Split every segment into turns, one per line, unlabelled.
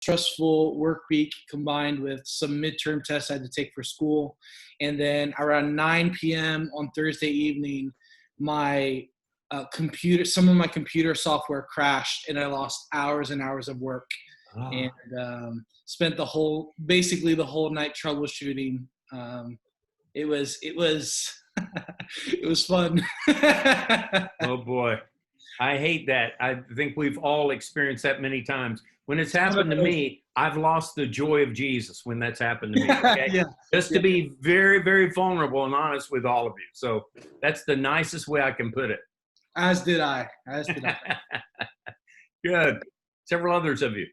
stressful work week combined with some midterm tests I had to take for school. And then around 9 p.m. on Thursday evening, my some of my computer software crashed, and I lost hours and hours of work. And spent basically the whole night troubleshooting. It was it was fun.
Oh boy, I hate that. I think we've all experienced that many times. When it's happened to me, I've lost the joy of Jesus when that's happened to me. Okay?
Yeah.
Just to be very, very vulnerable and honest with all of you. So that's the nicest way I can put it.
As did I.
Good. Several others of you.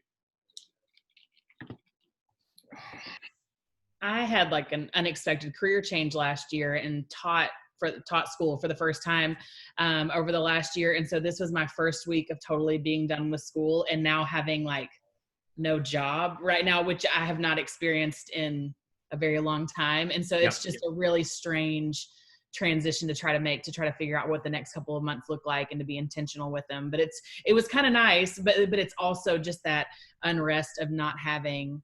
I had like an unexpected career change last year and taught school for the first time over the last year. And so this was my first week of totally being done with school and now having like no job right now, which I have not experienced in a very long time. And so it's just a really strange transition to try to figure out what the next couple of months look like and to be intentional with them. But it was kind of nice, but it's also just that unrest of not having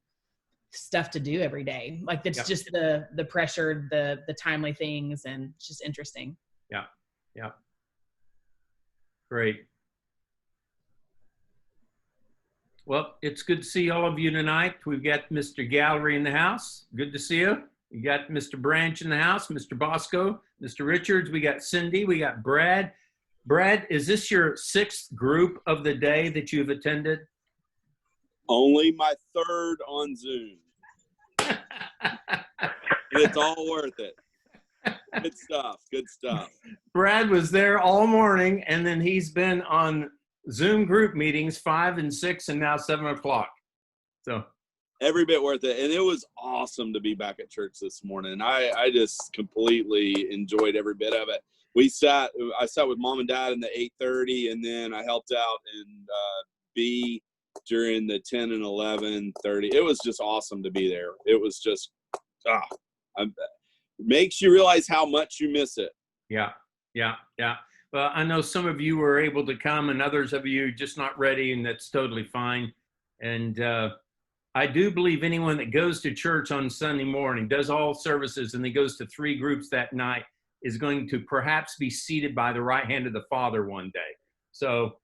stuff to do every day. Like that's just the pressure, the timely things, and it's just interesting. Yeah.
Great. Well, it's good to see all of you tonight. We've got Mr. Gallery in the house. Good to see you. We got Mr. Branch in the house, Mr. Bosco, Mr. Richards. We got Cindy. We got Brad. Brad, is this your 6th group of the day that you've attended?
Only my 3rd on Zoom. It's all worth it. Good stuff.
Brad was there all morning, and then he's been on Zoom group meetings 5 and 6 and now 7 o'clock. So
every bit worth it. And it was awesome to be back at church this morning. I just completely enjoyed every bit of it. I sat with mom and dad in the 8:30, and then I helped out in B during the 10 and 11:30. It was just awesome to be there. It was just, makes you realize how much you miss it.
Yeah. Well, I know some of you were able to come and others of you just not ready, and that's totally fine. And I do believe anyone that goes to church on Sunday morning, does all services, and then goes to 3 groups that night is going to perhaps be seated by the right hand of the Father one day. So,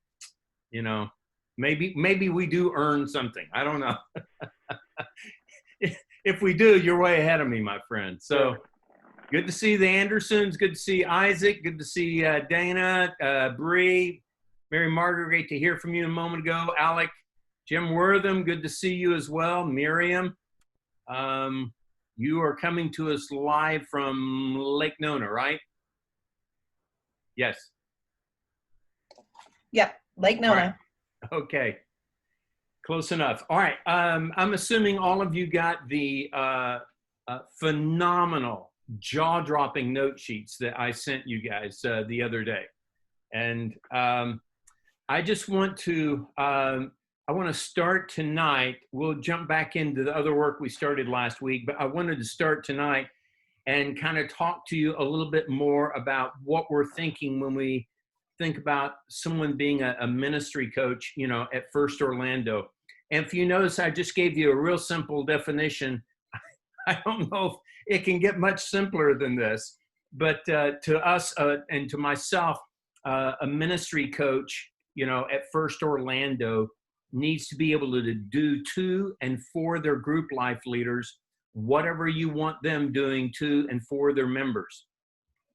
maybe we do earn something. I don't know. If we do, you're way ahead of me, my friend. So good to see the Andersons. Good to see Isaac. Good to see Dana, Bree, Mary Margaret. Great to hear from you a moment ago. Alec, Jim Wortham. Good to see you as well. Miriam, you are coming to us live from Lake Nona, right? Yes.
Yep, Lake Nona.
Right. Okay. Close enough. All right. I'm assuming all of you got the phenomenal, jaw-dropping note sheets that I sent you guys the other day. And I just want to, I want to start tonight. We'll jump back into the other work we started last week, but I wanted to start tonight and kind of talk to you a little bit more about what we're thinking when we think about someone being a ministry coach, at First Orlando. And if you notice, I just gave you a real simple definition. I don't know if it can get much simpler than this, but to us and to myself, a ministry coach, at First Orlando needs to be able to do to and for their group life leaders whatever you want them doing to and for their members.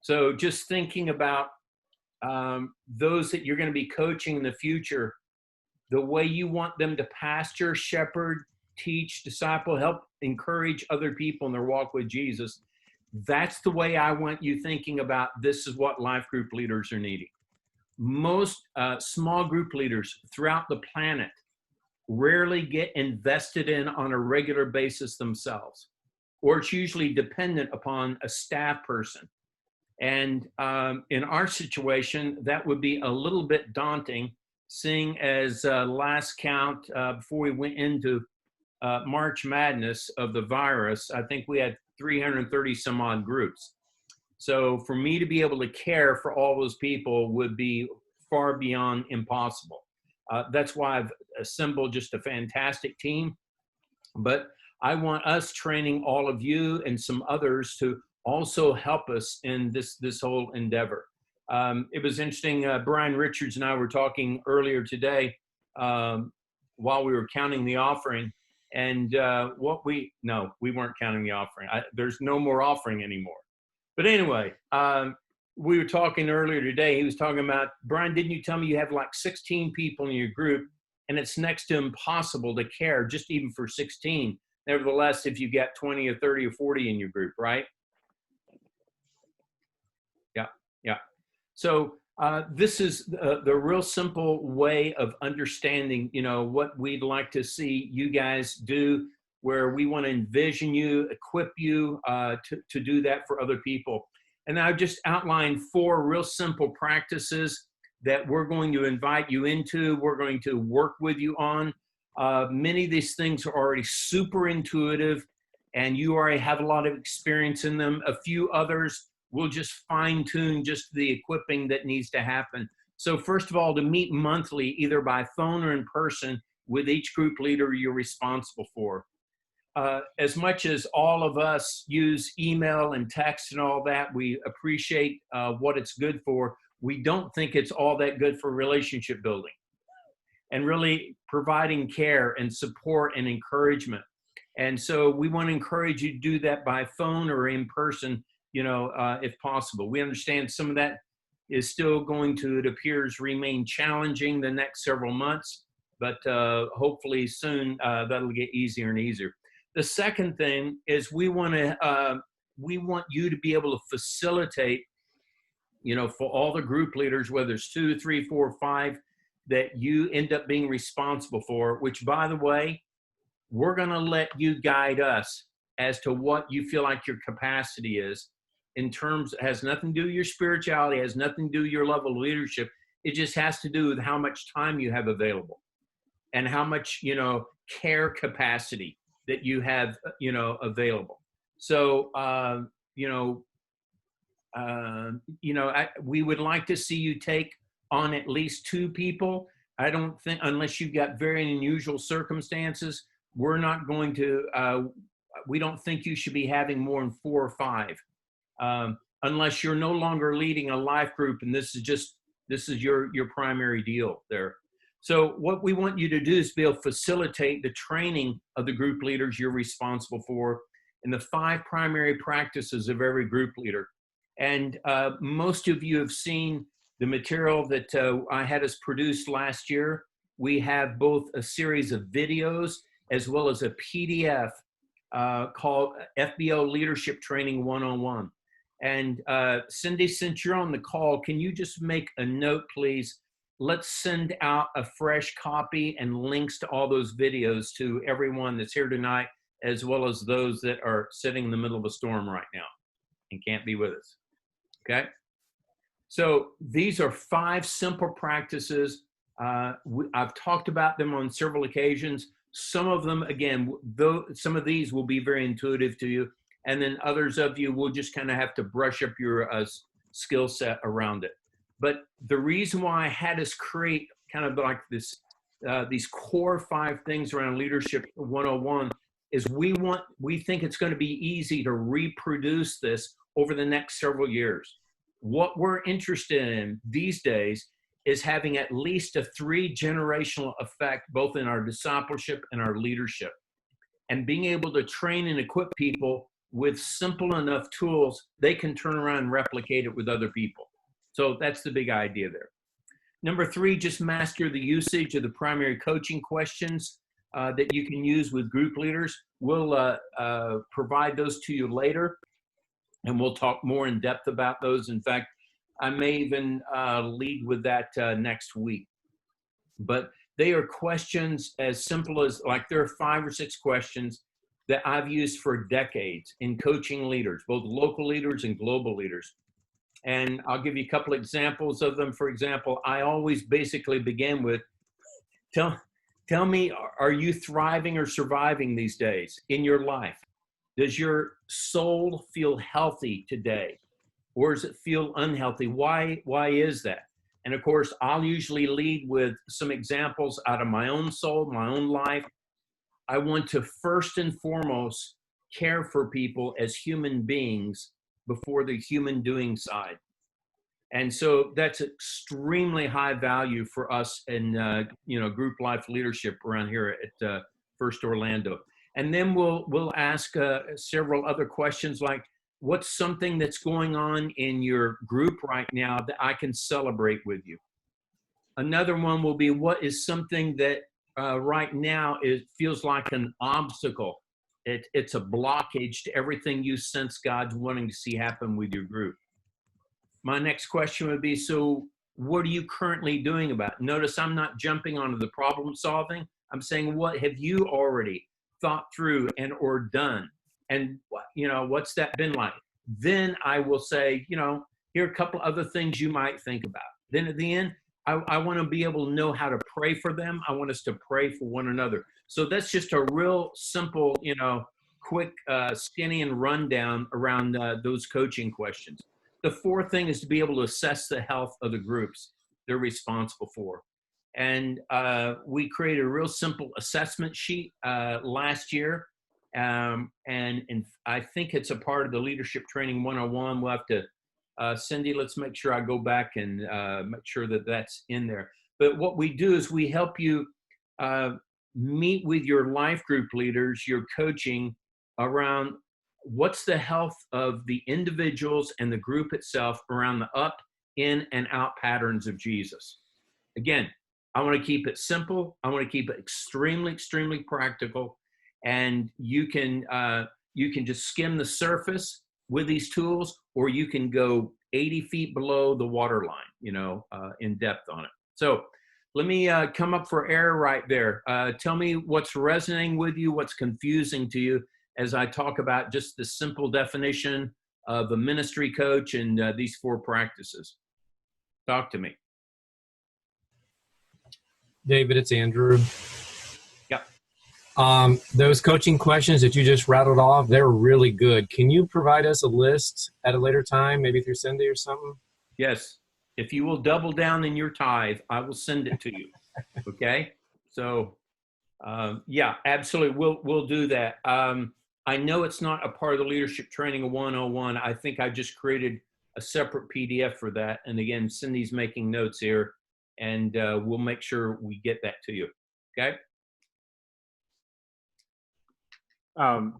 So just thinking about those that you're going to be coaching in the future, the way you want them to pastor, shepherd, teach, disciple, help encourage other people in their walk with Jesus. That's the way I want you thinking about this is what life group leaders are needing. Most small group leaders throughout the planet rarely get invested in on a regular basis themselves, or it's usually dependent upon a staff person. And in our situation, that would be a little bit daunting, seeing as last count before we went into March Madness of the virus, I think we had 330 some odd groups. So for me to be able to care for all those people would be far beyond impossible. That's why I've assembled just a fantastic team. But I want us training all of you and some others to also help us in this whole endeavor. It was interesting. Brian Richards and I were talking earlier today while we were counting the offering, and we weren't counting the offering. There's no more offering anymore. But anyway, we were talking earlier today. He was talking about, Brian, didn't you tell me you have like 16 people in your group, and it's next to impossible to care just even for 16. Nevertheless, if you got 20 or 30 or 40 in your group, right? Yeah. So this is the real simple way of understanding, what we'd like to see you guys do, where we want to envision you, equip you to do that for other people. And I've just outlined 4 real simple practices that we're going to invite you into. We're going to work with you on. Many of these things are already super intuitive, and you already have a lot of experience in them. A few others we'll just fine tune just the equipping that needs to happen. So first of all, to meet monthly, either by phone or in person, with each group leader you're responsible for. As much as all of us use email and text and all that, we appreciate what it's good for. We don't think it's all that good for relationship building and really providing care and support and encouragement. And so we want to encourage you to do that by phone or in person, if possible. We understand some of that is still going to, it appears, remain challenging the next several months, but hopefully soon that'll get easier and easier. The second thing is we want you to be able to facilitate, for all the group leaders, whether it's 2, 3, 4, 5, that you end up being responsible for, which, by the way, we're going to let you guide us as to what you feel like your capacity is. In terms, it has nothing to do with your spirituality, has nothing to do with your level of leadership. It just has to do with how much time you have available and how much, care capacity that you have, available. So, we would like to see you take on at least 2 people. I don't think, unless you've got very unusual circumstances, we're not going to, we don't think you should be having more than 4 or 5. Unless you're no longer leading a life group and this is your primary deal there. So what we want you to do is be able to facilitate the training of the group leaders you're responsible for in the 5 primary practices of every group leader. And most of you have seen the material that I had us produce last year. We have both a series of videos as well as a PDF called FBO Leadership Training 101. And Cindy, since you're on the call, can you just make a note, please? Let's send out a fresh copy and links to all those videos to everyone that's here tonight, as well as those that are sitting in the middle of a storm right now and can't be with us. Okay? So these are 5 simple practices. I've talked about them on several occasions. Some of them, again, some of these will be very intuitive to you, and then others of you will just kind of have to brush up your skill set around it. But the reason why I had us create kind of like this, these core 5 things around Leadership 101 is we think it's going to be easy to reproduce this over the next several years. What we're interested in these days is having at least a 3-generational effect, both in our discipleship and our leadership, and being able to train and equip people with simple enough tools they can turn around and replicate it with other people. So that's the big idea there. Number 3, just master the usage of the primary coaching questions that you can use with group leaders. We'll provide those to you later, and we'll talk more in depth about those. In fact, I may even lead with that next week. But they are questions as simple as, like, there are 5 or 6 questions that I've used for decades in coaching leaders, both local leaders and global leaders. And I'll give you a couple examples of them. For example, I always basically begin with, tell me, are you thriving or surviving these days in your life? Does your soul feel healthy today? Or does it feel unhealthy? Why is that? And of course, I'll usually lead with some examples out of my own soul, my own life. I want to first and foremost care for people as human beings before the human doing side. And so that's extremely high value for us in group life leadership around here at First Orlando. And then we'll ask several other questions like, what's something that's going on in your group right now that I can celebrate with you? Another one will be, what is something that right now it feels like an obstacle? It's a blockage to everything you sense God's wanting to see happen with your group. My next question would be, so what are you currently doing about it? Notice I'm not jumping onto the problem solving. I'm saying, what have you already thought through and or done? And what's that been like? Then I will say, here are a couple other things you might think about. Then at the end, I want to be able to know how to pray for them. I want us to pray for one another. So that's just a real simple, quick skinny and rundown around those coaching questions. The fourth thing is to be able to assess the health of the groups they're responsible for. And we created a real simple assessment sheet last year. And I think it's a part of the Leadership Training 101. We'll have to, Cindy, let's make sure I go back and make sure that that's in there. But what we do is we help you meet with your life group leaders, your coaching around what's the health of the individuals and the group itself around the up, in, and out patterns of Jesus. Again, I want to keep it simple. I want to keep it extremely, extremely practical. And you can just skim the surface with these tools, or you can go 80 feet below the water line, in depth on it. So let me come up for air right there. Tell me what's resonating with you, what's confusing to you as I talk about just the simple definition of a ministry coach and these 4 practices. Talk to me.
David, it's Andrew.
Yep.
Those coaching questions that you just rattled off, they're really good. Can you provide us a list at a later time, maybe through Cindy or something?
Yes. If you will double down in your tithe, I will send it to you. Okay? So, yeah, absolutely. We'll do that. I know it's not a part of the Leadership Training 101. I think I just created a separate PDF for that. And again, Cindy's making notes here, and we'll make sure we get that to you. Okay?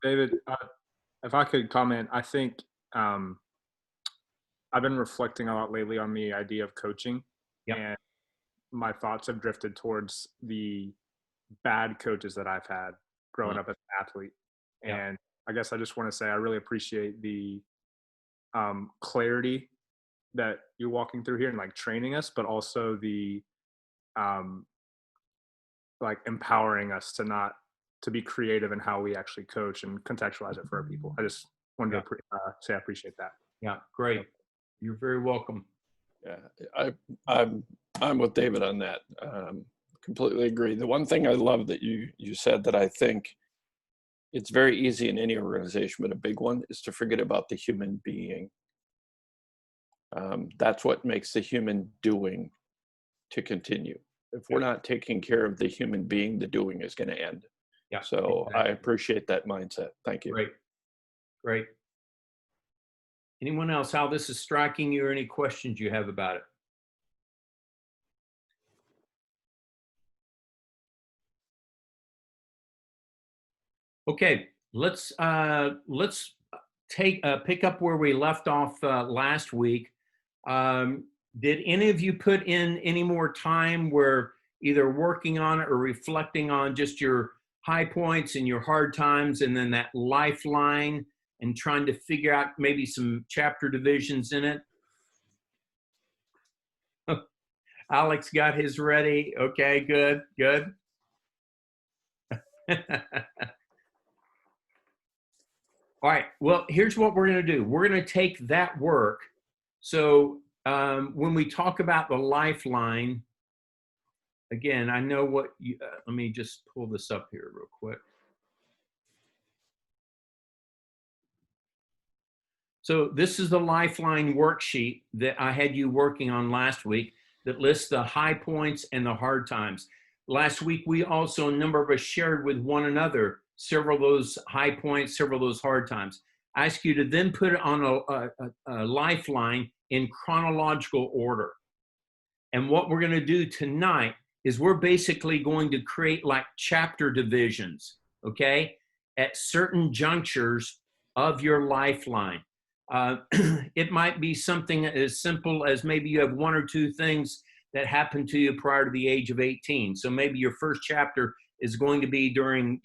David, if I could comment, I think I've been reflecting a lot lately on the idea of coaching.
Yep.
And my thoughts have drifted towards the bad coaches that I've had growing up as an athlete.
Yep.
And I guess I just want to say I really appreciate the clarity that you're walking through here and like training us, but also the like empowering us to be creative in how we actually coach and contextualize it for our people. I just wanted to say I appreciate that.
Yeah, great. You're very welcome.
Yeah, I'm with David on that. Completely agree. The one thing I love that you said that I think it's very easy in any organization, but a big one is to forget about the human being. That's what makes the human doing to continue. If we're not taking care of the human being, the doing is going to end.
Yeah.
So
exactly.
I appreciate that mindset. Thank you.
Great. Anyone else, how this is striking you, or any questions you have about it? Okay, let's pick up where we left off last week. Did any of you put in any more time where either working on it or reflecting on just your high points and your hard times, and then that lifeline and trying to figure out maybe some chapter divisions in it? Alex got his ready. Okay, good. All right, well, here's what we're going to do. We're going to take that work. So when we talk about the lifeline, again, I know what you, let me just pull this up here real quick. So this is the lifeline worksheet that I had you working on last week. that lists the high points and the hard times. Last week, we also, a number of us shared with one another several of those high points, several of those hard times. I ask you to then put it on a lifeline in chronological order. And what we're going to do tonight is we're basically going to create like chapter divisions, okay, at certain junctures of your lifeline. It might be something as simple as maybe you have one or two things that happened to you prior to the age of 18. So maybe your first chapter is going to be during,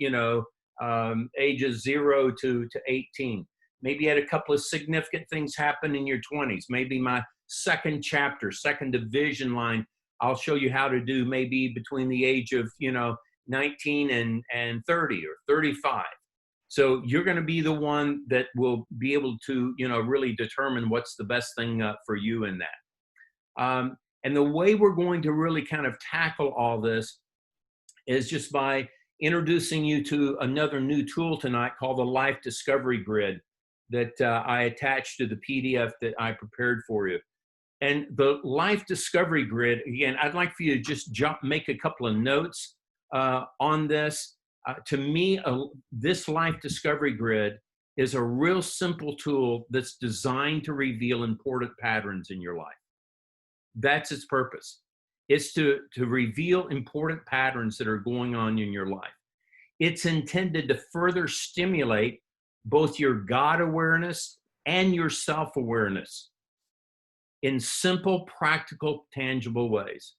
ages 0 to 18. Maybe you had a couple of significant things happen in your 20s. Maybe my second chapter, second division line, I'll show you how to do maybe between the age of, 19 and 30 or 35. So you're going to be the one that will be able to, really determine what's the best thing for you in that. And the way we're going to really kind of tackle all this is just by introducing you to another new tool tonight called the Life Discovery Grid that I attached to the PDF that I prepared for you. And the Life Discovery Grid, again, I'd like for you to just make a couple of notes on this. To me, this Life Discovery Grid is a real simple tool that's designed to reveal important patterns in your life. That's its purpose. It's to reveal important patterns that are going on in your life. It's intended to further stimulate both your God awareness and your self-awareness in simple, practical, tangible ways.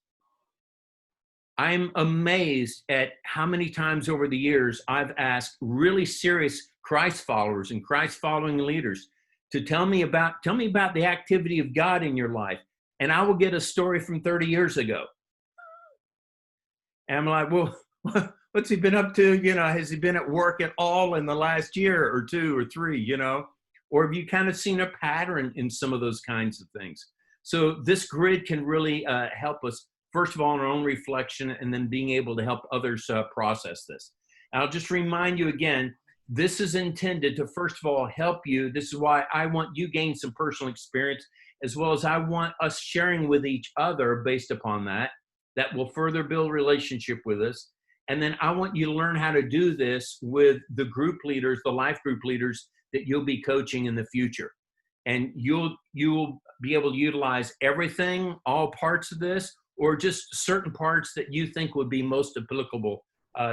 I'm amazed at how many times over the years I've asked really serious Christ followers and Christ following leaders to tell me about the activity of God in your life. And I will get a story from 30 years ago. And I'm like, well, what's he been up to? Has he been at work at all in the last year or 2 or 3, Or have you kind of seen a pattern in some of those kinds of things? So this grid can really help us, first of all, in our own reflection, and then being able to help others process this. And I'll just remind you again, this is intended to, first of all, help you. This is why I want you to gain some personal experience, as well as I want us sharing with each other based upon that. That will further build relationship with us. And then I want you to learn how to do this with the group leaders, the life group leaders that you'll be coaching in the future. And you'll be able to utilize everything, all parts of this, or just certain parts that you think would be most applicable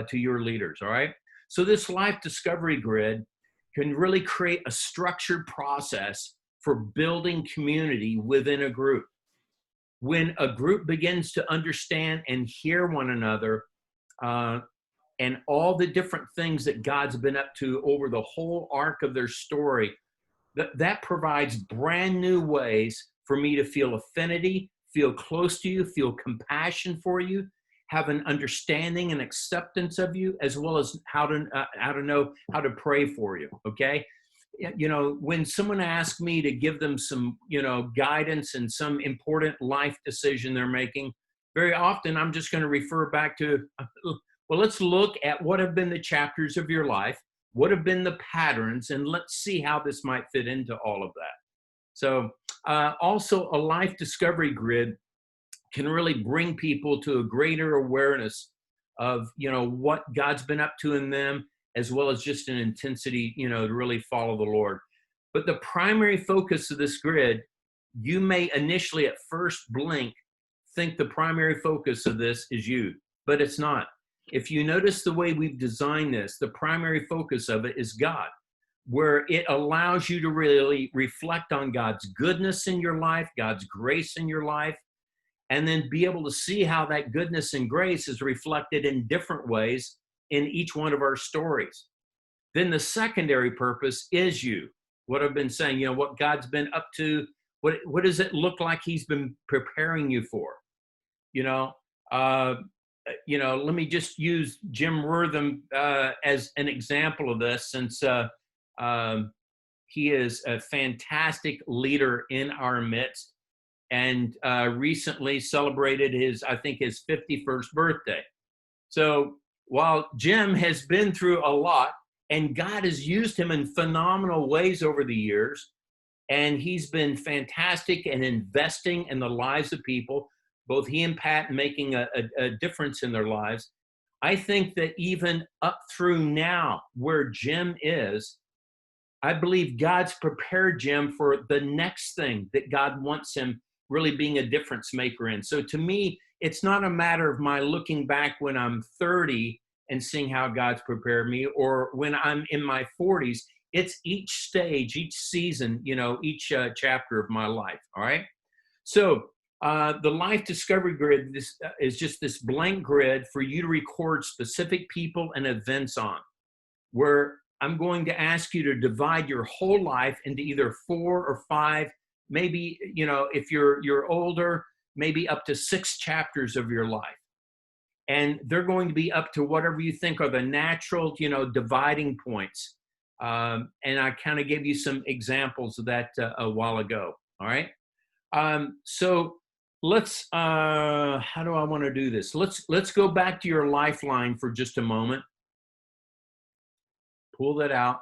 to your leaders, all right? So this Life Discovery Grid can really create a structured process for building community within a group. When a group begins to understand and hear one another and all the different things that God's been up to over the whole arc of their story, that provides brand new ways for me to feel affinity, feel close to you, feel compassion for you, have an understanding and acceptance of you, as well as how to know how to pray for you, okay? When someone asks me to give them some, guidance in some important life decision they're making, very often I'm just going to refer back to, well, let's look at what have been the chapters of your life, what have been the patterns, and let's see how this might fit into all of that. So also a Life Discovery Grid can really bring people to a greater awareness of, what God's been up to in them, as well as just an intensity, to really follow the Lord. But the primary focus of this grid, you may initially at first blink think the primary focus of this is you, but it's not. If you notice the way we've designed this, the primary focus of it is God, where it allows you to really reflect on God's goodness in your life, God's grace in your life, and then be able to see how that goodness and grace is reflected in different ways in each one of our stories. Then the secondary purpose is you. What I've been saying, what God's been up to, what does it look like he's been preparing you for? Let me just use Jim Wortham as an example of this, since he is a fantastic leader in our midst, and recently celebrated his 51st birthday. So while Jim has been through a lot, and God has used him in phenomenal ways over the years, and he's been fantastic in investing in the lives of people, both he and Pat making a difference in their lives. I think that even up through now, where Jim is, I believe God's prepared Jim for the next thing that God wants him really being a difference maker in. So to me, it's not a matter of my looking back when I'm 30 and seeing how God's prepared me, or when I'm in my 40s. It's each stage, each season, each chapter of my life. All right. So the Life Discovery Grid is just this blank grid for you to record specific people and events on, where I'm going to ask you to divide your whole life into either 4 or 5, maybe, if you're older, maybe up to 6 chapters of your life. And they're going to be up to whatever you think are the natural, dividing points. And I kind of gave you some examples of that a while ago. All right. So let's, how do I want to do this? Let's go back to your lifeline for just a moment. Pull that out.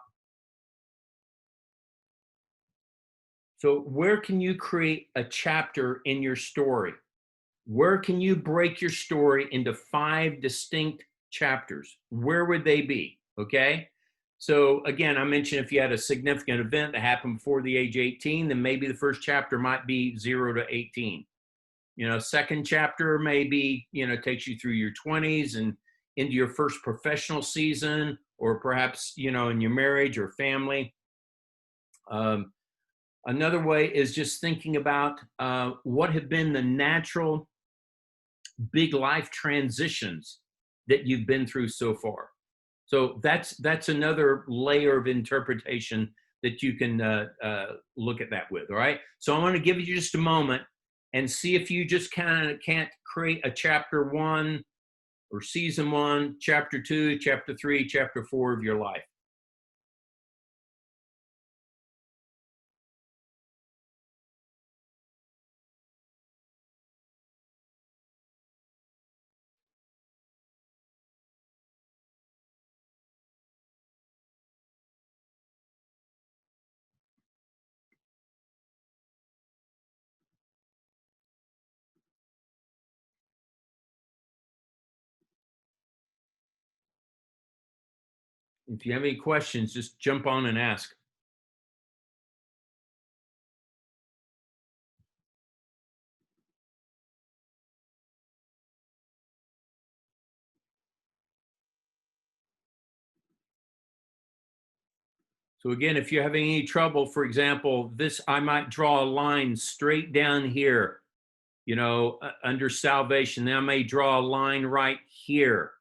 So where can you create a chapter in your story? Where can you break your story into 5 distinct chapters? Where would they be? Okay. So again, I mentioned if you had a significant event that happened before the age of 18, then maybe the first chapter might be 0 to 18. Second chapter maybe, takes you through your 20s and into your first professional season, or perhaps, in your marriage or family. Another way is just thinking about what have been the natural big life transitions that you've been through so far. So that's another layer of interpretation that you can look at that with. All right. So I want to give you just a moment and see if you just kind of can't create a chapter 1 or season 1, chapter 2, chapter 3, chapter 4 of your life. If you have any questions, just jump on and ask. So again, if you're having any trouble, for example, I might draw a line straight down here, under salvation. Then I may draw a line right here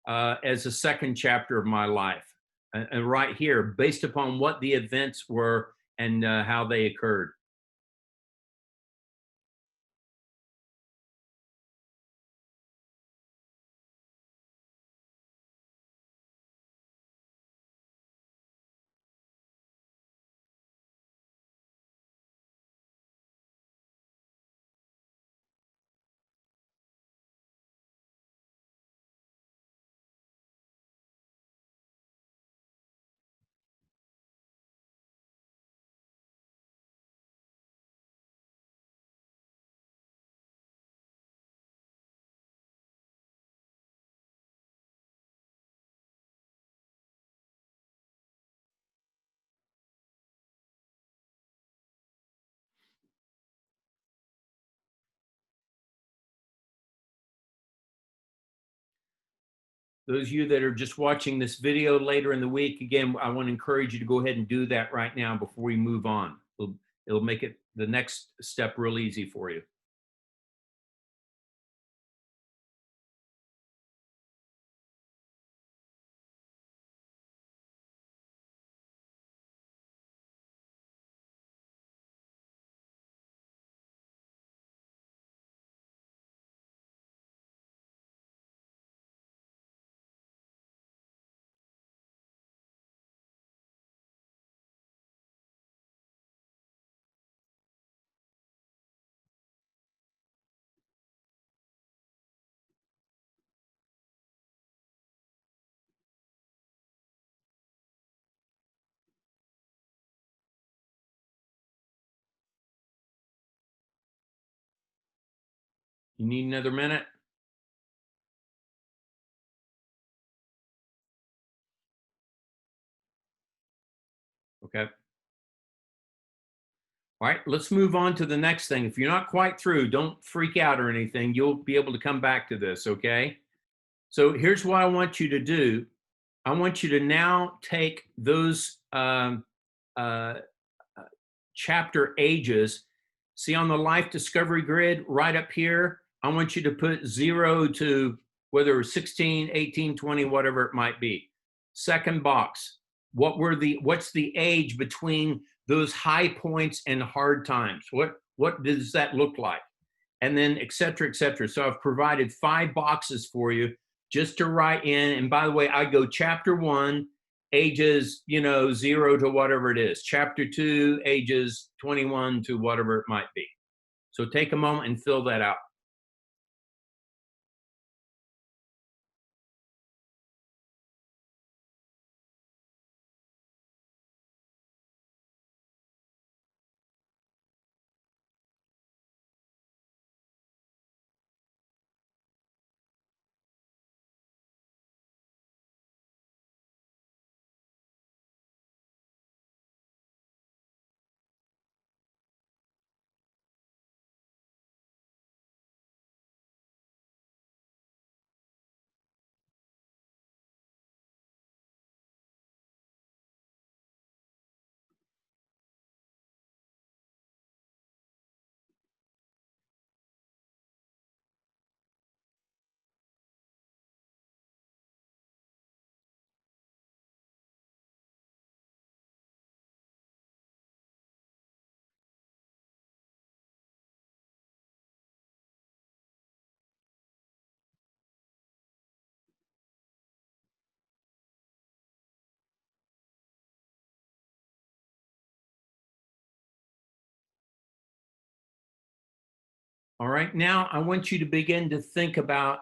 as a second chapter of my life, and right here, based upon what the events were and how they occurred. Those of you that are just watching this video later in the week, again, I want to encourage you to go ahead and do that right now before we move on. It'll make it the next step real easy for you. You need another minute? Okay. All right, let's move on to the next thing. If you're not quite through, don't freak out or anything. You'll be able to come back to this, okay? So here's what I want you to do. I want you to now take those uh, chapter ages. See on the life discovery grid right up here, I want you to put 0 to whether 16, 18, 20, whatever it might be. Second box, what's the age between those high points and hard times? What does that look like? And then et cetera, et cetera. So I've provided 5 boxes for you just to write in. And by the way, I go chapter 1, ages, 0 to whatever it is. Chapter 2, ages 21 to whatever it might be. So take a moment and fill that out. All right, now I want you to begin to think about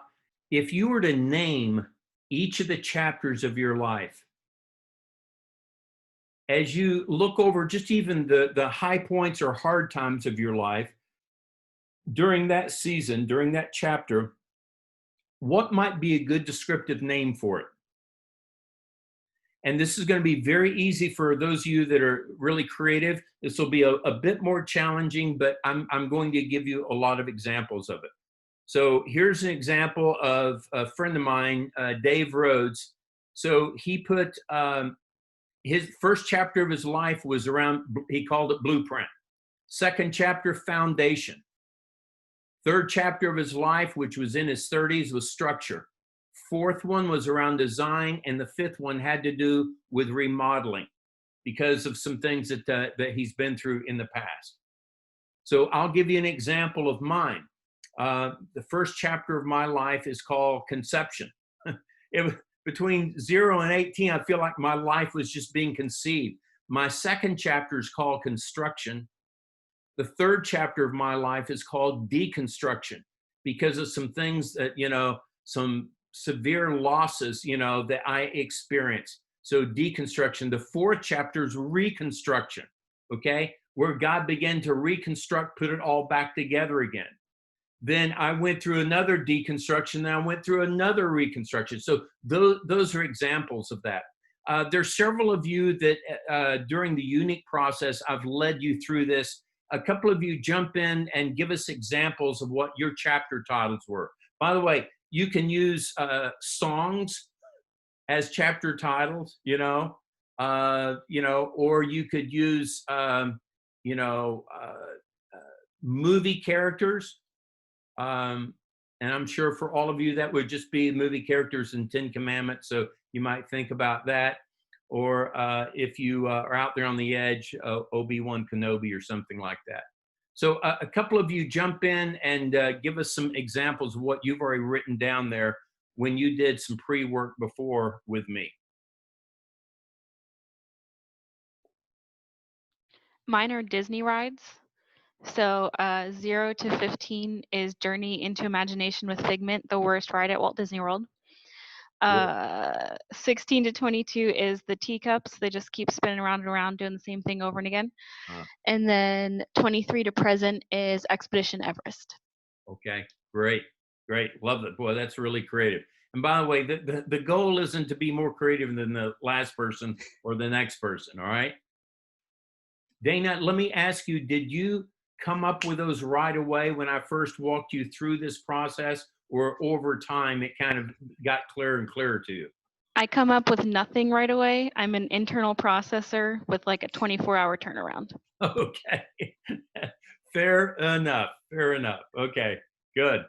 if you were to name each of the chapters of your life, as you look over just even the high points or hard times of your life, during that season, during that chapter, what might be a good descriptive name for it? And this is going to be very easy for those of you that are really creative. This will be a bit more challenging, but I'm going to give you a lot of examples of it. So here's an example of a friend of mine, Dave Rhodes. So he put his first chapter of his life was around, he called it blueprint. Second chapter, foundation. Third chapter of his life, which was in his 30s, was structure. Fourth one was around design, and the fifth one had to do with remodeling because of some things that he's been through in the past. So I'll give you an example of mine. The first chapter of my life is called conception. Between 0 and 18, I feel like my life was just being conceived. My second chapter is called construction. The third chapter of my life is called deconstruction because of some things that, some severe losses, that I experienced. So deconstruction. The fourth chapter is reconstruction, okay? Where God began to reconstruct, put it all back together again. Then I went through another deconstruction, then I went through another reconstruction. So those are examples of that. There's several of you that during the unique process, I've led you through this. A couple of you jump in and give us examples of what your chapter titles were. By the way, you can use songs as chapter titles, or you could use, movie characters. And I'm sure for all of you that would just be movie characters in 10 Commandments. So you might think about that. Or if you are out there on the edge, Obi-Wan Kenobi or something like that. So a couple of you jump in and give us some examples of what you've already written down there when you did some pre-work before with me.
Mine are Disney rides. So 0 to 15 is Journey into Imagination with Figment, the worst ride at Walt Disney World. 16 to 22 is the teacups. They just keep spinning around and around doing the same thing over and again. And then 23 to present is Expedition Everest.
Okay. Great. Love it. Boy, that's really creative. And by the way, the goal isn't to be more creative than the last person or the next person. All right. Dana, let me ask you, did you come up with those right away when I first walked you through this process, or over time it kind of got clearer and clearer to you?
I come up with nothing right away. I'm an internal processor with like a 24-hour turnaround.
Okay. Fair enough. Okay, good.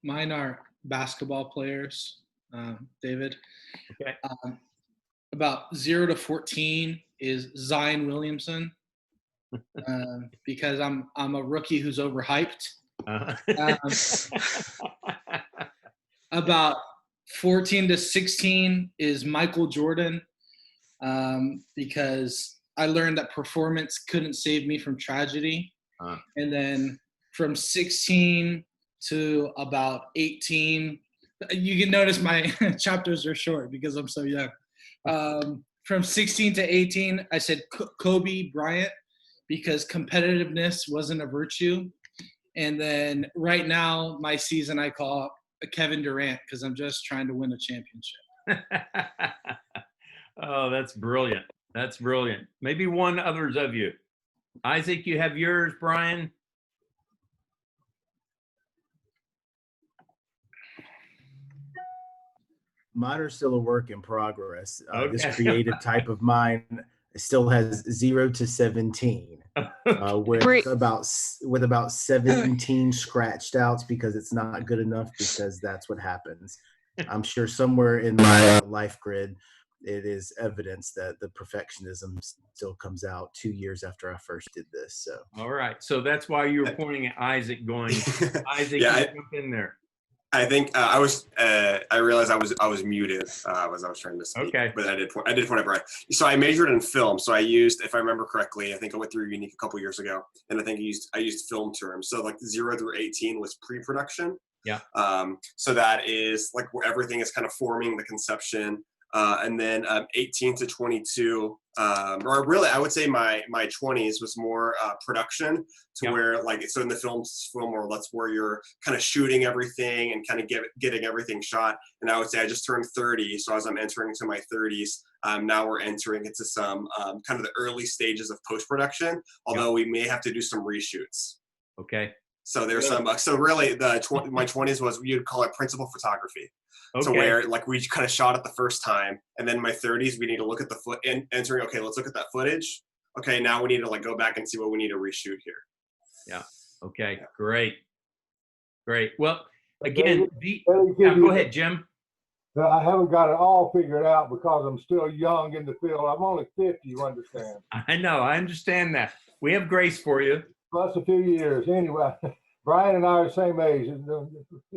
Mine are basketball players, David.
Okay.
About 0 to 14 is Zion Williamson, because I'm a rookie who's overhyped. About 14 to 16 is Michael Jordan, because I learned that performance couldn't save me from tragedy. And then from 16 to about 18, you can notice my chapters are short because I'm so young. From 16 to 18, I said Kobe Bryant, because competitiveness wasn't a virtue. And then right now, my season I call Kevin Durant, because I'm just trying to win a championship.
Oh, that's brilliant. Maybe one others of you. Isaac, you have yours, Brian?
Mine are still a work in progress.
Okay.
This creative type of mind still has 0 to 17, with about 17 scratched outs because it's not good enough, because that's what happens. I'm sure somewhere in my life grid, it is evidence that the perfectionism still comes out 2 years after I first did this. So.
All right. So that's why you were pointing at Isaac, going, Isaac,
Yeah,
jump in there.
I think I realized I was muted as I was trying to speak.
Okay.
But I did point at Brian. So I majored in film. So I used, if I remember correctly, I think I went through Unique a couple years ago, and I think I used film terms. So like 0 through 18 was pre-production.
Yeah.
So that is like where everything is kind of forming the conception. And then 18 to 22, or really, I would say my 20s was more production, to where, like, so in the film world, that's where you're kind of shooting everything and kind of getting everything shot. And I would say I just turned 30, so as I'm entering into my 30s, now we're entering into some kind of the early stages of post-production, although we may have to do some reshoots.
Okay.
So there's some, so really my 20s was, you'd call it principal photography.
Okay.
So where like we kind of shot it the first time, and then my 30s, we need to look at the entering, okay, let's look at that footage. Okay, now we need to like go back and see what we need to reshoot here.
Yeah. Okay, great. Well, again, go ahead, Jim.
I haven't got it all figured out because I'm still young in the field. I'm only 50, you understand.
I know, I understand that. We have grace for you.
Plus a few years. Anyway, Brian and I are the same age.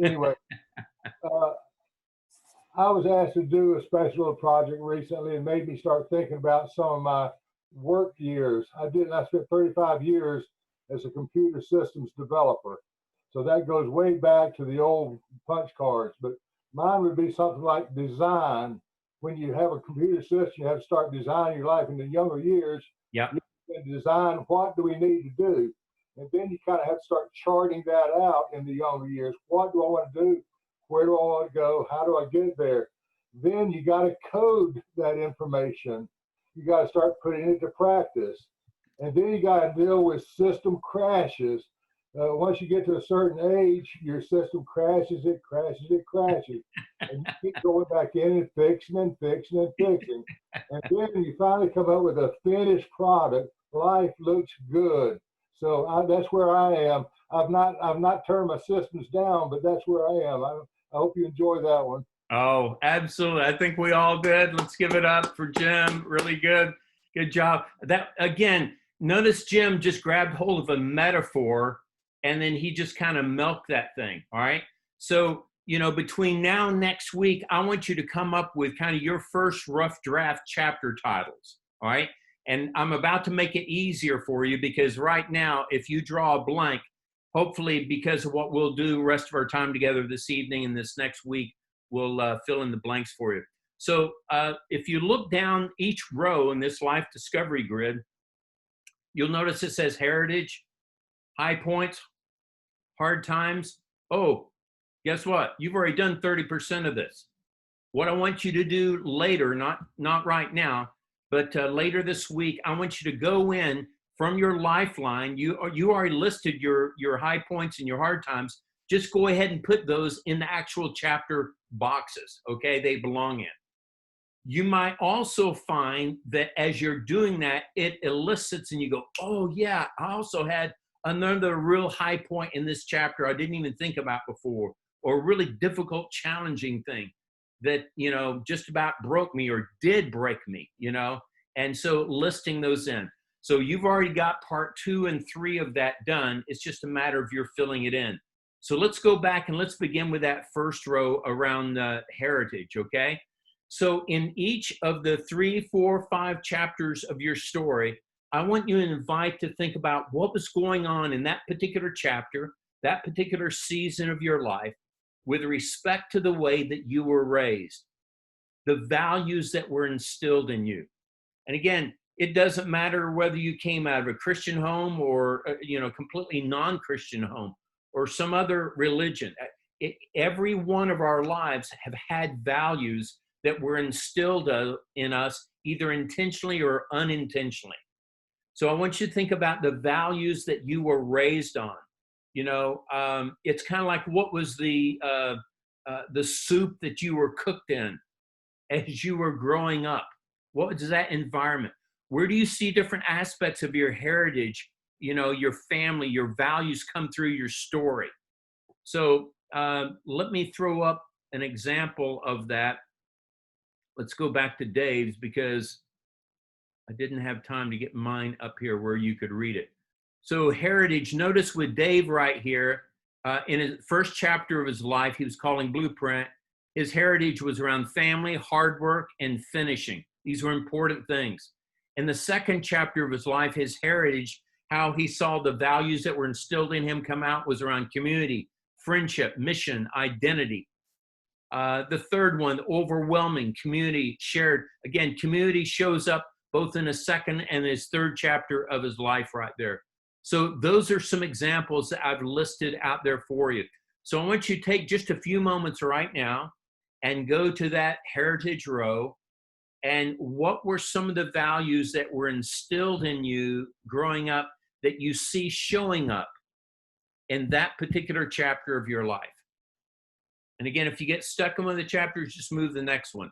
Anyway, I was asked to do a special little project recently, and made me start thinking about some of my work years. I spent 35 years as a computer systems developer. So that goes way back to the old punch cards. But mine would be something like design. When you have a computer system, you have to start designing your life in the younger years.
Yeah.
You design, what do we need to do? And then you kind of have to start charting that out in the younger years. What do I want to do? Where do I want to go? How do I get there? Then you got to code that information. You got to start putting it to practice. And then you got to deal with system crashes. Once you get to a certain age, your system crashes. And you keep going back in and fixing. And then you finally come up with a finished product. Life looks good. So that's where I am. I've not turned my systems down, but that's where I am. I hope you enjoy that one.
Oh, absolutely. I think we all did. Let's give it up for Jim. Really good. Good job. That, again, notice Jim just grabbed hold of a metaphor, and then he just kind of milked that thing. All right. So, between now and next week, I want you to come up with kind of your first rough draft chapter titles. All right. And I'm about to make it easier for you, because right now, if you draw a blank, hopefully because of what we'll do the rest of our time together this evening and this next week, we'll fill in the blanks for you. So if you look down each row in this life discovery grid, you'll notice it says heritage, high points, hard times. Oh, guess what? You've already done 30% of this. What I want you to do later, not right now, but later this week, I want you to go in from your lifeline. You already listed your high points and your hard times. Just go ahead and put those in the actual chapter boxes, okay? They belong in. You might also find that as you're doing that, it elicits and you go, oh yeah, I also had another real high point in this chapter I didn't even think about before, or a really difficult, challenging thing that, you know, just about broke me or did break me, you know? And so listing those in. So you've already got part 2 and 3 of that done. It's just a matter of you're filling it in. So let's go back and let's begin with that first row around heritage, okay? So in each of the 3, 4, 5 chapters of your story, I want you to invite to think about what was going on in that particular chapter, that particular season of your life, with respect to the way that you were raised, the values that were instilled in you. And again, it doesn't matter whether you came out of a Christian home or, you know, completely non-Christian home or some other religion. Every one of our lives have had values that were instilled in us, either intentionally or unintentionally. So I want you to think about the values that you were raised on. You know, it's kind of like, what was the soup that you were cooked in as you were growing up? What was that environment? Where do you see different aspects of your heritage, you know, your family, your values come through your story? So let me throw up an example of that. Let's go back to Dave's because I didn't have time to get mine up here where you could read it. So heritage, notice with Dave right here, in his first chapter of his life, he was calling Blueprint. His heritage was around family, hard work, and finishing. These were important things. In the second chapter of his life, his heritage, how he saw the values that were instilled in him come out, was around community, friendship, mission, identity. The third one, overwhelming, community, shared. Again, community shows up both in his second and his third chapter of his life right there. So those are some examples that I've listed out there for you. So I want you to take just a few moments right now and go to that heritage row. And what were some of the values that were instilled in you growing up that you see showing up in that particular chapter of your life? And again, if you get stuck in one of the chapters, just move the next one.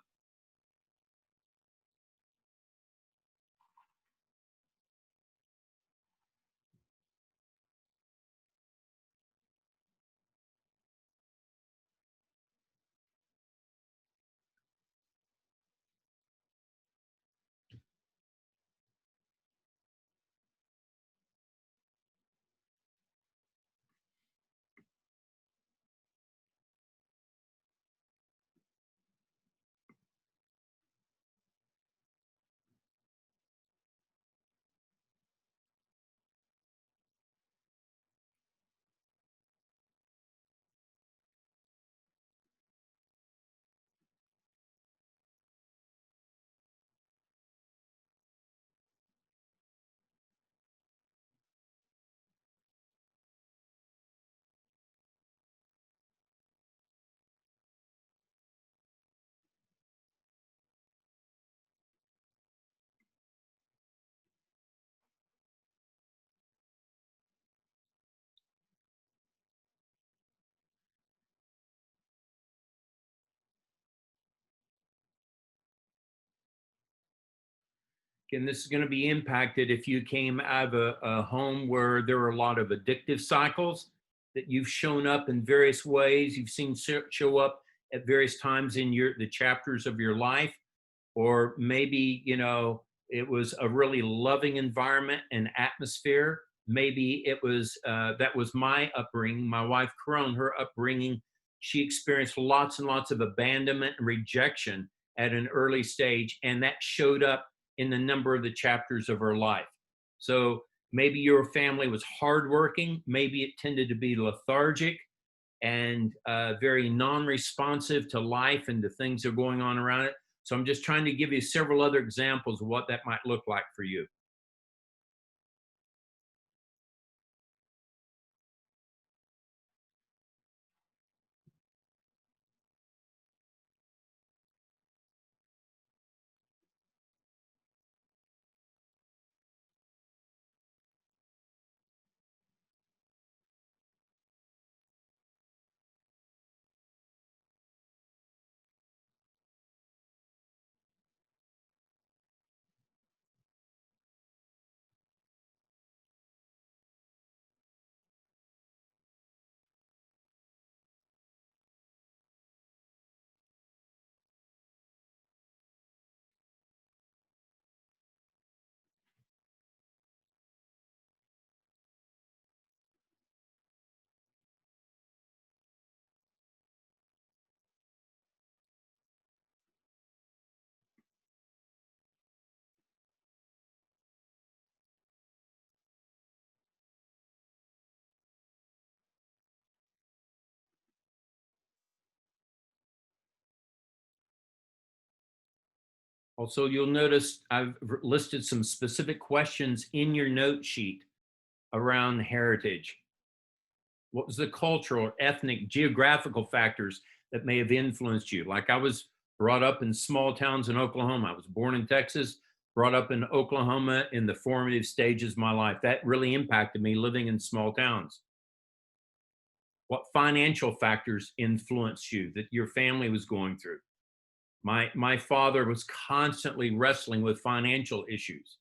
And this is going to be impacted if you came out of a home where there were a lot of addictive cycles that you've shown up in various ways. You've seen show up at various times in the chapters of your life, or maybe, you know, it was a really loving environment and atmosphere. Maybe it was, that was my upbringing. My wife, Caron, her upbringing, she experienced lots and lots of abandonment and rejection at an early stage, and that showed up in the number of the chapters of her life. So maybe your family was hardworking, maybe it tended to be lethargic and very non-responsive to life and to things that are going on around it. So I'm just trying to give you several other examples of what that might look like for you. Also, you'll notice I've listed some specific questions in your note sheet around heritage. What was the cultural, ethnic, geographical factors that may have influenced you? Like I was brought up in small towns in Oklahoma. I was born in Texas, brought up in Oklahoma in the formative stages of my life. That really impacted me living in small towns. What financial factors influenced you that your family was going through? My father was constantly wrestling with financial issues.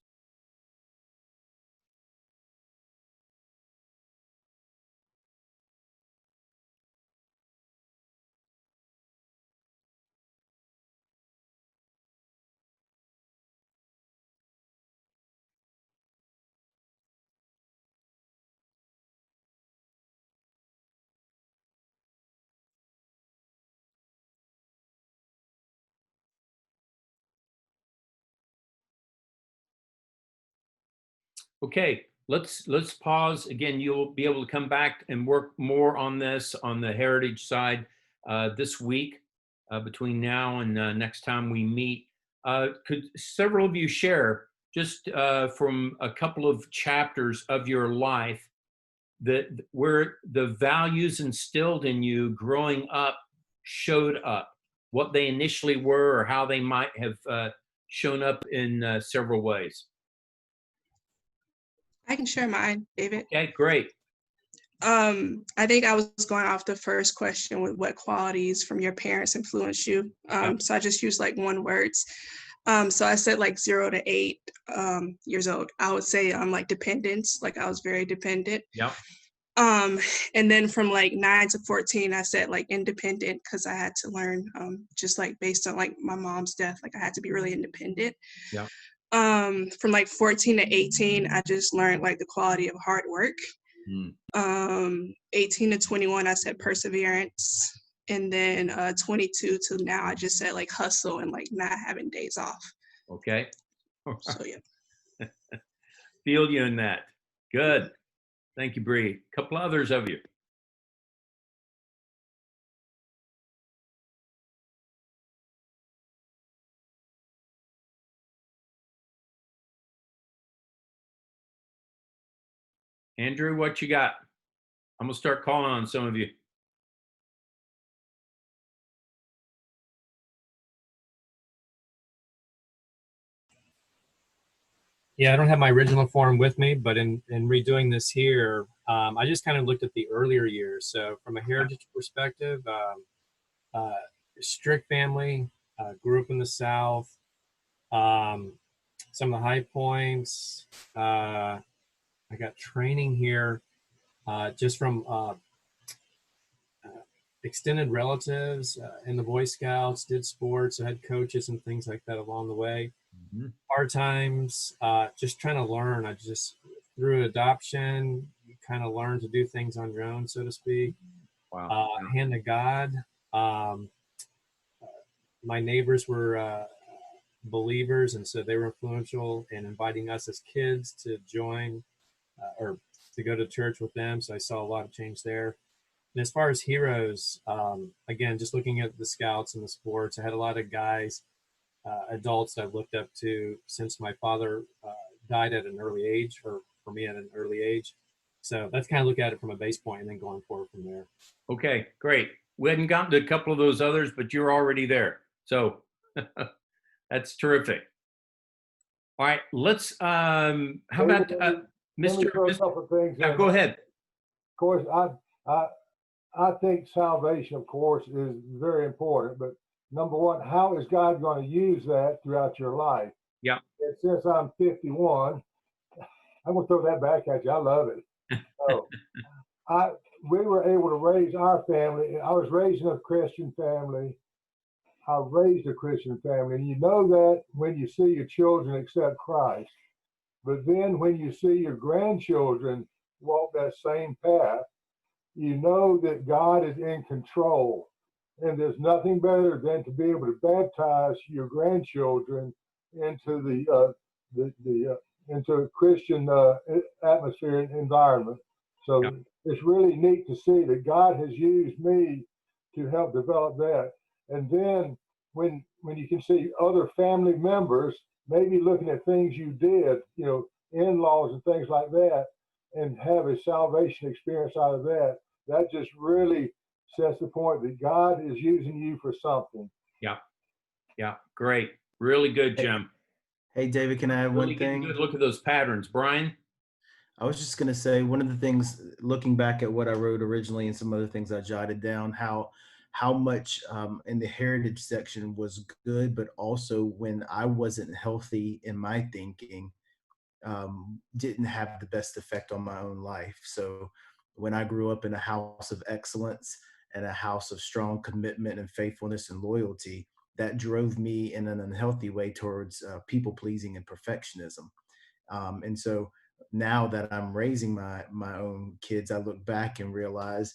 Okay, let's pause again. You'll be able to come back and work more on this on the heritage side this week between now and next time we meet. Could several of you share just from a couple of chapters of your life that where the values instilled in you growing up showed up, what they initially were or how they might have shown up in several ways?
I can share mine, David.
Okay, great.
I think I was going off the first question with what qualities from your parents influenced you. So I just used like one words. So I said like 0 to 8 years old. I would say like dependence, like I was very dependent.
Yeah.
And then from like 9 to 14, I said like independent because I had to learn just like based on like my mom's death, like I had to be really independent.
Yeah.
From like 14 to 18, I just learned like the quality of hard work. 18 to 21, I said perseverance. And then 22 to now, I just said like hustle and like not having days off.
Okay.
So yeah.
Feel you in that. Good. Thank you, Bree. A couple others of you. Andrew, what you got? I'm gonna start calling on some of you.
Yeah, I don't have my original form with me, but in redoing this here, I just kind of looked at the earlier years. So from a heritage perspective, strict family, grew up in the South. Some of the high points, I got training here just from extended relatives in the Boy Scouts, did sports, I had coaches and things like that along the way. Hard times, just trying to learn. I just, through adoption, you kind of learn to do things on your own, so to speak.
Wow.
Hand to God. My neighbors were believers, and so they were influential in inviting us as kids to join or to go to church with them. So I saw a lot of change there. And as far as heroes, again, just looking at the Scouts and the sports, I had a lot of guys, adults that I've looked up to since my father died at an early age, or for me at an early age. So that's kind of look at it from a base point and then going forward from there.
Okay, great. We hadn't gotten to a couple of those others, but you're already there. So that's terrific. All right, let's, how about Mr.
A couple of things.
Go ahead.
Of course, I think salvation, of course, is very important. But number one, how is God going to use that throughout your life?
Yeah.
And since I'm 51, I'm going to throw that back at you. I love it. So we were able to raise our family. I was raised in a Christian family. I raised a Christian family. And you know that when you see your children accept Christ. But then when you see your grandchildren walk that same path, you know that God is in control. And there's nothing better than to be able to baptize your grandchildren into into a Christian atmosphere and environment. So it's really neat to see that God has used me to help develop that. And then when you can see other family members maybe looking at things you did, in-laws and things like that, and have a salvation experience out of that, that just really sets the point that God is using you for something.
Yeah. Yeah. Great. Really good, Jim.
Hey, David, can I add
Really
one thing?
good look at those patterns. Brian?
I was just going to say, one of the things, looking back at what I wrote originally and some other things I jotted down, how much in the heritage section was good, but also when I wasn't healthy in my thinking, didn't have the best effect on my own life. So when I grew up in a house of excellence and a house of strong commitment and faithfulness and loyalty, that drove me in an unhealthy way towards people pleasing and perfectionism. And so now that I'm raising my own kids, I look back and realize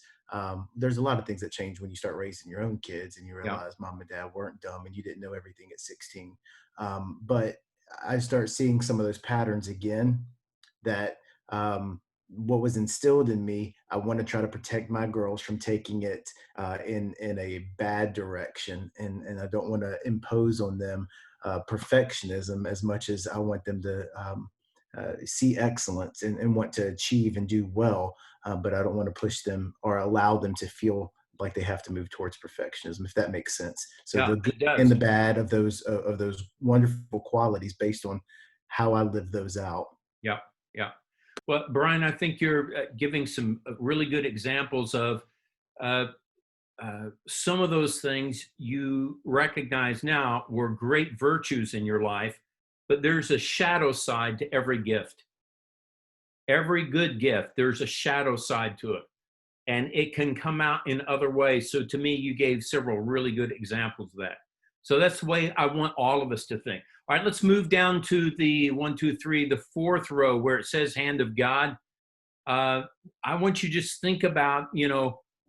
there's a lot of things that change when you start raising your own kids, and you realize mom and dad weren't dumb and you didn't know everything at 16. But I start seeing some of those patterns again, that what was instilled in me, I want to try to protect my girls from taking it in a bad direction. And I don't want to impose on them perfectionism as much as I want them to see excellence and want to achieve and do well. But I don't want to push them or allow them to feel like they have to move towards perfectionism, if that makes sense. So the good and the bad of those wonderful qualities based on how I live those out.
Yeah. Yeah. Well, Brian, I think you're giving some really good examples of some of those things you recognize now were great virtues in your life, but there's a shadow side to every gift. Every good gift, there's a shadow side to it, and it can come out in other ways. So to me, you gave several really good examples of that. So that's the way I want all of us to think. All right, let's move down to the 1, 2, 3, the fourth row where it says hand of God. I want you to just think about,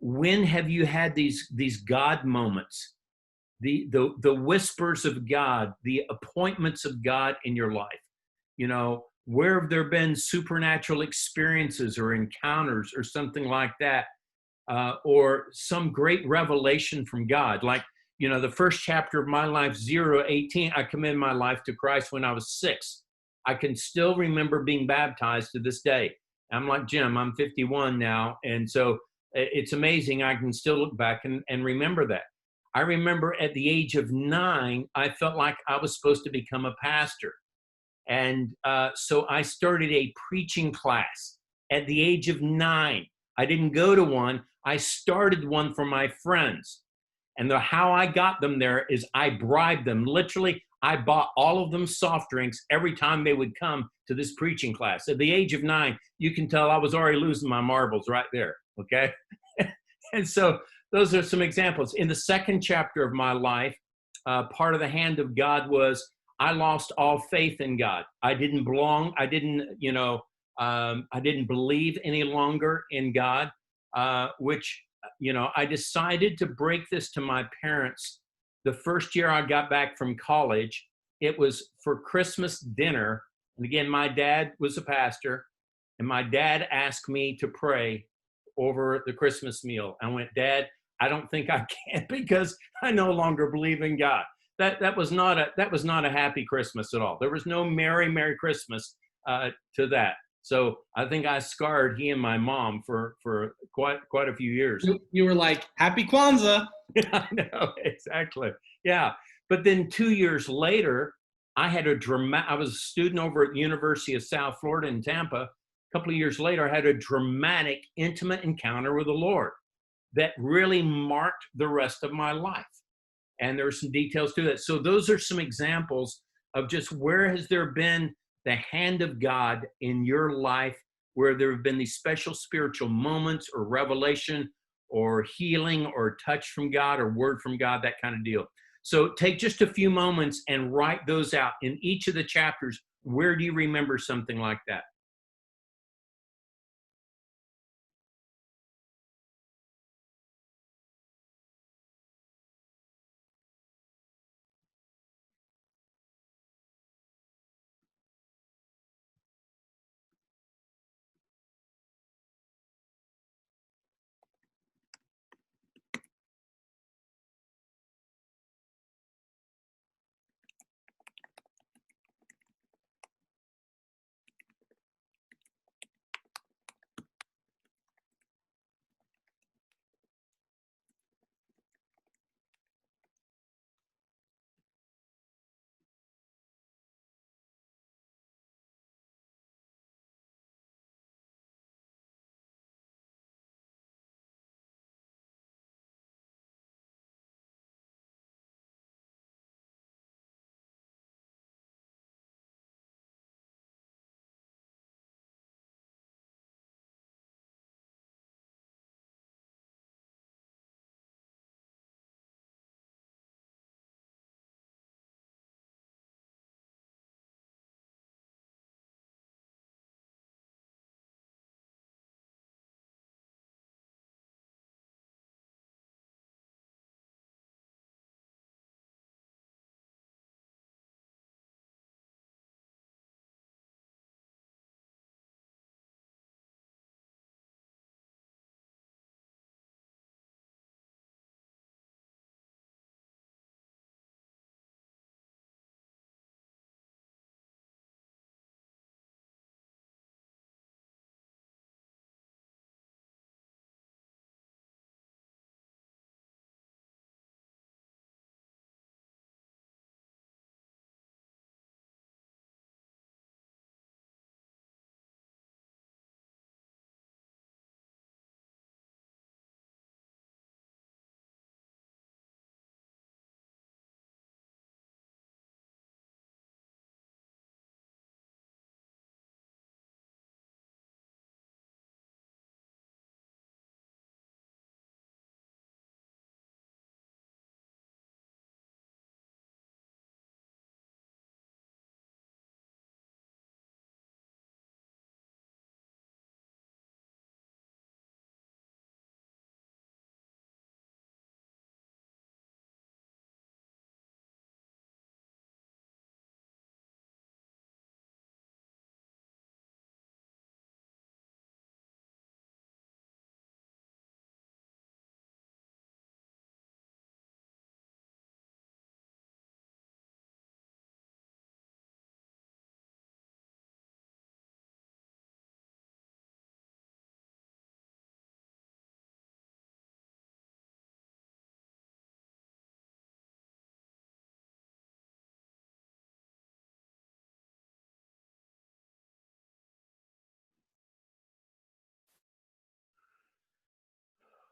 when have you had these God moments, the whispers of God, the appointments of God in your life? Where have there been supernatural experiences or encounters or something like that, or some great revelation from God? Like, the first chapter of my life, 0-18, I committed my life to Christ when I was 6. I can still remember being baptized to this day. I'm like Jim, I'm 51 now. And so it's amazing. I can still look back and remember that. I remember at the age of 9, I felt like I was supposed to become a pastor. And so I started a preaching class at the age of 9. I didn't go to one. I started one for my friends. And how I got them there is I bribed them. Literally, I bought all of them soft drinks every time they would come to this preaching class. At the age of 9, you can tell I was already losing my marbles right there, okay? And so those are some examples. In the second chapter of my life, part of the hand of God was I lost all faith in God. I didn't belong. I didn't believe any longer in God, which I decided to break this to my parents. The first year I got back from college, it was for Christmas dinner. And again, my dad was a pastor, and my dad asked me to pray over the Christmas meal. I went, Dad, I don't think I can because I no longer believe in God. That was not a happy Christmas at all. There was no Merry Christmas to that. So I think I scarred he and my mom for quite a few years.
You were like, Happy Kwanzaa.
I know, exactly. Yeah. But then 2 years later, I was a student over at the University of South Florida in Tampa. A couple of years later, I had a dramatic, intimate encounter with the Lord that really marked the rest of my life. And there are some details to that. So those are some examples of just where has there been the hand of God in your life, where there have been these special spiritual moments or revelation or healing or touch from God or word from God, that kind of deal. So take just a few moments and write those out. In each of the chapters, where do you remember something like that?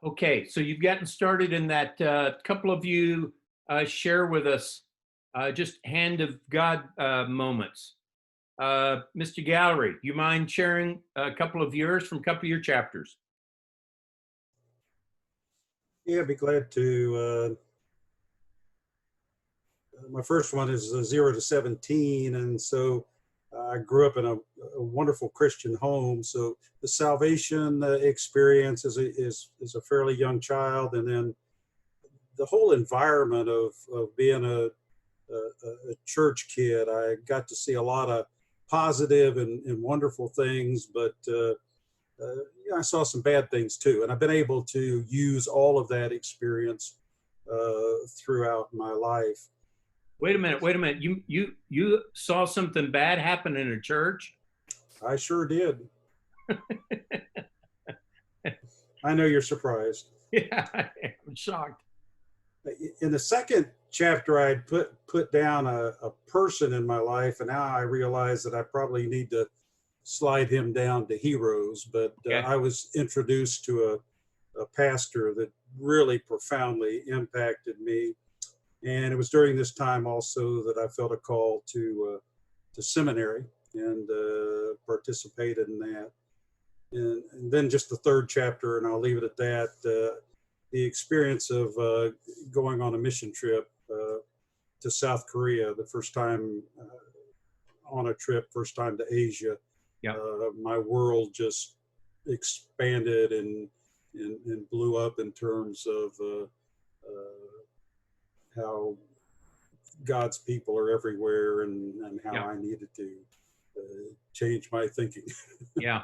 Okay, so you've gotten started in that. Couple of you share with us just hand of God moments. Mr. Gallery, you mind sharing a couple of yours from a couple of your chapters?
Yeah, I'd be glad to. My first one is 0 to 17, and so I grew up in a wonderful Christian home. So the salvation experience is a fairly young child, and then the whole environment of being a church kid, I got to see a lot of positive and wonderful things, but yeah, I saw some bad things too. And I've been able to use all of that experience throughout my life.
Wait a minute. You saw something bad happen in a church?
I sure did. I know you're surprised.
Yeah, I'm shocked.
In the second chapter, I'd put down a person in my life, and now I realize that I probably need to slide him down to heroes. But I was introduced to a pastor that really profoundly impacted me. And it was during this time also that I felt a call to seminary and participated in that. And then just the third chapter, and I'll leave it at that, the experience of going on a mission trip to South Korea, the first time on a trip, first time to Asia.
Yeah.
My world just expanded and blew up in terms of how God's people are everywhere and how I needed to change my thinking.
Yeah.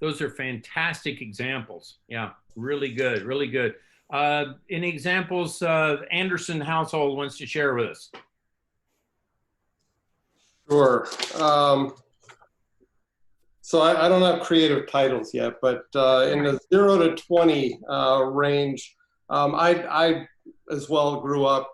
Those are fantastic examples. Yeah, really good, really good. Any examples Anderson household wants to share with us?
Sure. So I don't have creative titles yet, but in the 0 to 20 range, I as well grew up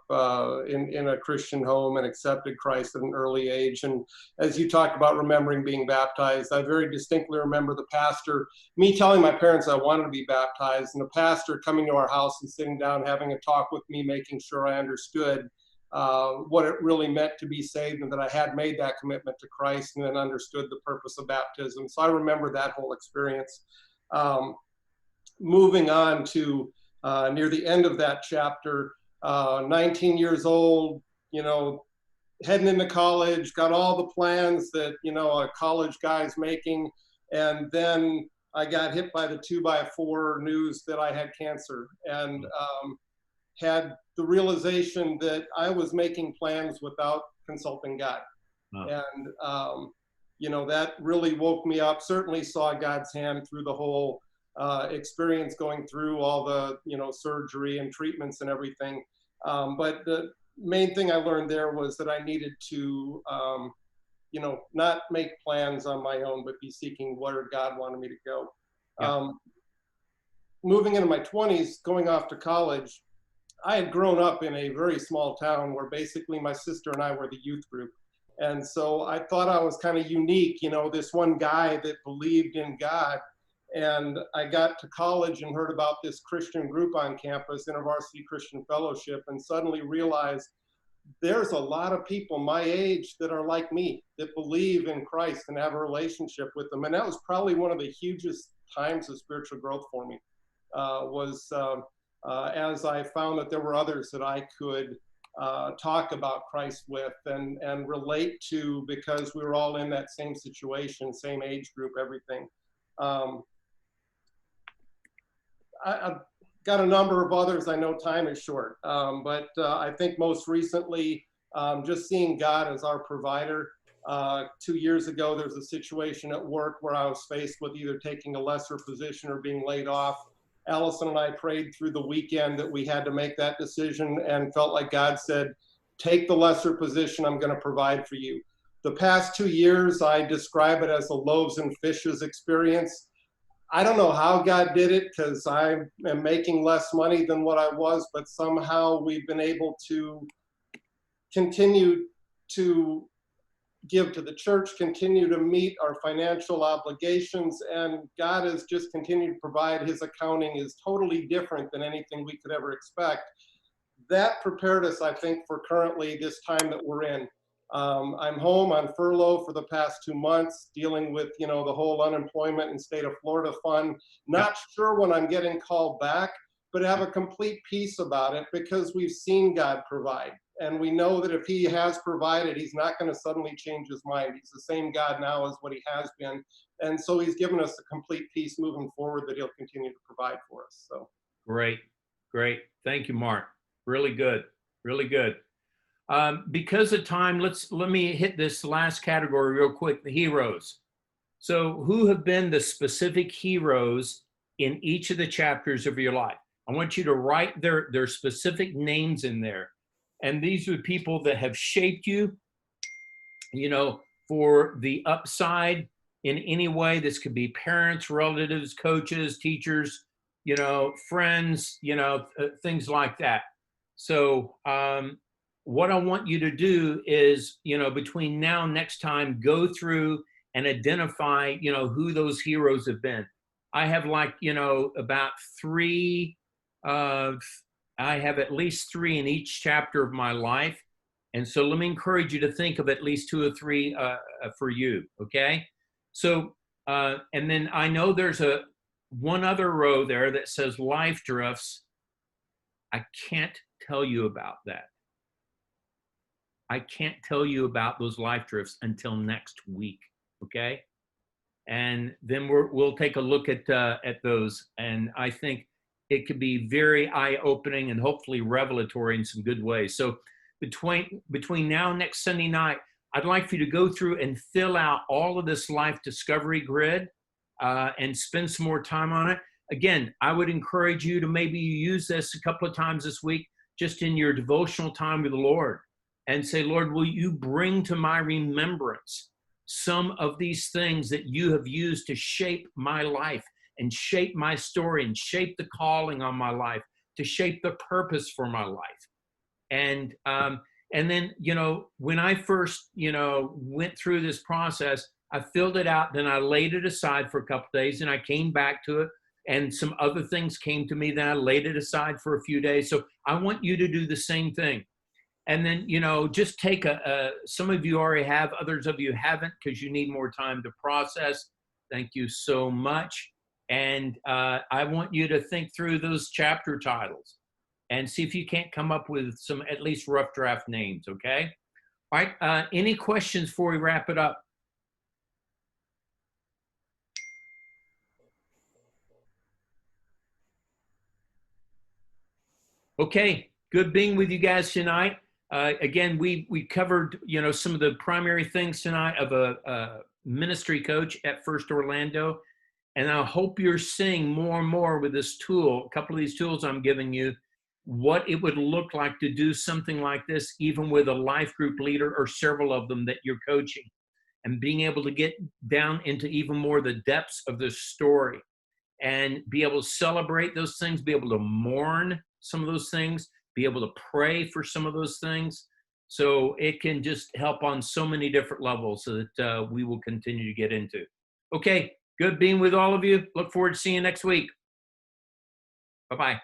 in a Christian home and accepted Christ at an early age. And as you talked about remembering being baptized, I very distinctly remember the pastor, me telling my parents I wanted to be baptized, and the pastor coming to our house and sitting down, having a talk with me, making sure I understood what it really meant to be saved, and that I had made that commitment to Christ, and then understood the purpose of baptism. So I remember that whole experience. Moving on to near the end of that chapter, 19 years old, heading into college, got all the plans that, a college guy's making. And then I got hit by the 2x4 news that I had cancer, and had the realization that I was making plans without consulting God. And, that really woke me up, certainly saw God's hand through the whole experience going through all the, surgery and treatments and everything. But the main thing I learned there was that I needed to, not make plans on my own, but be seeking where God wanted me to go.
Yeah.
Moving into my 20s, going off to college, I had grown up in a very small town where basically my sister and I were the youth group. And so I thought I was kind of unique, this one guy that believed in God. And I got to college and heard about this Christian group on campus, InterVarsity Christian Fellowship, and suddenly realized there's a lot of people my age that are like me, that believe in Christ and have a relationship with them. And that was probably one of the hugest times of spiritual growth for me, as I found that there were others that I could talk about Christ with and relate to, because we were all in that same situation, same age group, everything. I've got a number of others. I know time is short, but I think most recently, just seeing God as our provider. 2 years ago, there was a situation at work where I was faced with either taking a lesser position or being laid off. Allison and I prayed through the weekend that we had to make that decision, and felt like God said, take the lesser position, I'm going to provide for you. The past 2 years, I describe it as a loaves and fishes experience. I don't know how God did it, because I am making less money than what I was, but somehow we've been able to continue to give to the church, continue to meet our financial obligations, and God has just continued to provide. His accounting is totally different than anything we could ever expect. That prepared us, I think, for currently this time that we're in. I'm home on furlough for the past 2 months, dealing with, the whole unemployment and state of Florida fund. Not sure when I'm getting called back, but have a complete peace about it because we've seen God provide. And we know that if he has provided, he's not going to suddenly change his mind. He's the same God now as what he has been. And so he's given us a complete peace moving forward that he'll continue to provide for us. So
great. Thank you, Mark. Really good. Because of time, let me hit this last category real quick, the heroes. So who have been the specific heroes in each of the chapters of your life? I want you to write their specific names in there. And these are people that have shaped you, for the upside in any way. This could be parents, relatives, coaches, teachers, friends, things like that. So what I want you to do is, between now and next time, go through and identify, who those heroes have been. I have about 3, I have at least 3 in each chapter of my life. And so let me encourage you to think of at least 2 or 3 for you, okay? So, and then I know there's one other row there that says life drifts. I can't tell you about that. I can't tell you about those life drifts until next week, okay? And then we'll take a look at those. And I think it could be very eye-opening and hopefully revelatory in some good ways. So between now and next Sunday night, I'd like for you to go through and fill out all of this life discovery grid and spend some more time on it. Again, I would encourage you to maybe use this a couple of times this week, just in your devotional time with the Lord, and say, Lord, will you bring to my remembrance some of these things that you have used to shape my life and shape my story and shape the calling on my life, to shape the purpose for my life. And then, when I first, went through this process, I filled it out, then I laid it aside for a couple of days and I came back to it and some other things came to me, then I laid it aside for a few days. So I want you to do the same thing. And then, just take some of you already have, others of you haven't because you need more time to process. Thank you so much. And I want you to think through those chapter titles and see if you can't come up with some at least rough draft names, okay? All right, any questions before we wrap it up? Okay, good being with you guys tonight. Again, we covered, some of the primary things tonight of a ministry coach at First Orlando. And I hope you're seeing more and more with this tool, a couple of these tools I'm giving you, what it would look like to do something like this, even with a life group leader or several of them that you're coaching, and being able to get down into even more the depths of the story and be able to celebrate those things, be able to mourn some of those things, be able to pray for some of those things. So it can just help on so many different levels so that we will continue to get into. Okay, good being with all of you. Look forward to seeing you next week. Bye-bye.